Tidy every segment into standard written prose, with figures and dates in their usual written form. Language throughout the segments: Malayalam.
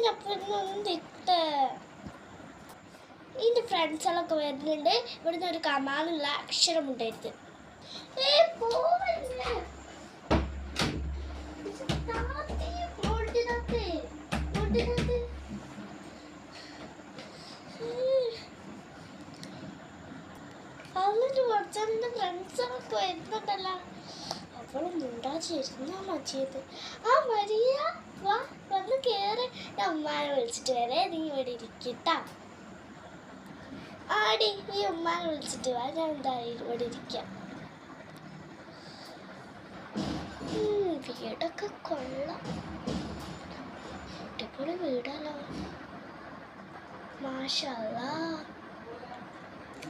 ഞപ്പിട്ട് ഇതിൻ്റെ ഫ്രണ്ട്സുകളൊക്കെ വരുന്നുണ്ട്. ഇവിടുന്ന് ഒരു കമാനുള്ള അക്ഷരമുണ്ടായിരുന്നു. എന്നിട്ട് കുറച്ചെൻ്റെ ഫ്രണ്ട്സുകളൊക്കെ വരുന്നുണ്ടല്ലോ. അവളും മുണ്ടാച്ചിരുന്നാ മതിയത്. ആ മരിയ വാ വന്ന് കയറി. ഞാൻ ഉമ്മാനെ വിളിച്ചിട്ട് വരെ, നീ ഇവിടെ ഇരിക്കട്ടാ. ആടി ഈ ഉമ്മാനെ വിളിച്ചിട്ട് വാ, ഞാൻ എന്തായാലും ഇവിടെ ഇരിക്കാം. വീടൊക്കെ കൊള്ളാം, അടിപൊളി വീടല്ലോ. മാഷാ അല്ലാഹ്.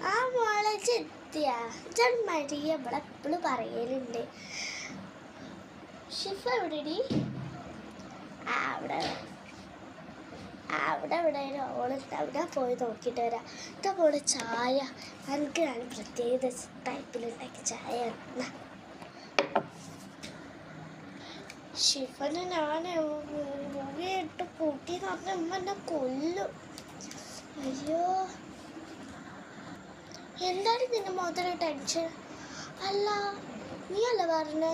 ആ മോളെ ചെത്തിയ മരിയ ഇവിടെ എപ്പോഴും പറയലുണ്ട്. ഷിഫ എവിടെടി? അവിടെ ഓളുണ്ട്. അവിടെ പോയി നോക്കിയിട്ട് വരാം. ഇതാ പോലെ ചായ എനിക്ക് ഞാൻ പ്രത്യേക ടൈപ്പിലുണ്ടാക്കി ചായ. ഷിഫനെ ഞാൻ മുറിയിട്ട് കൂട്ടി പറഞ്ഞ ഉമ്മ എന്നെ കൊല്ലും. അയ്യോ, എന്താണ് നിന്റെ മുതൽ ടെൻഷൻ? അല്ല, നീ അല്ല പറഞ്ഞേ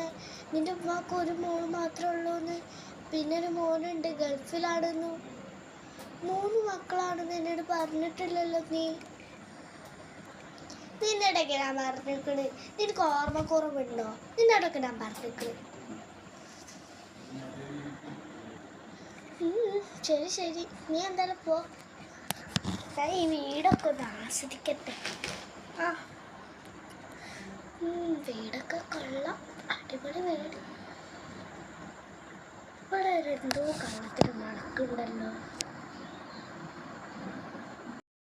നിന്റെ ഉമ്മാക്ക് ഒരു മോള് മാത്രമേ ഉള്ളൂന്ന്, പിന്നെ ഒരു മോനുണ്ട് ഗൾഫിലാണെന്നു. 3 മക്കളാണെന്ന് എന്നോട് പറഞ്ഞിട്ടില്ലല്ലോ നീ. നിന്നോടൊക്കെ ഞാൻ പറഞ്ഞിരിക്കണ്. നിനക്ക് ഓർമ്മക്കുറവുണ്ടോ? നിന്നോടൊക്കെ ഞാൻ പറഞ്ഞിരിക്കണ്. ശരി, നീ എന്തായാലും പോ. ഞാൻ ഈ വീടൊക്കെ ഒന്ന് ആസ്വദിക്കട്ടെ. വീടൊക്കെ കൊള്ളാം, അടിപൊളി വീട്. ഇവിടെ എന്തോ കള്ളത്തിന് മണക്കുണ്ടല്ലോ.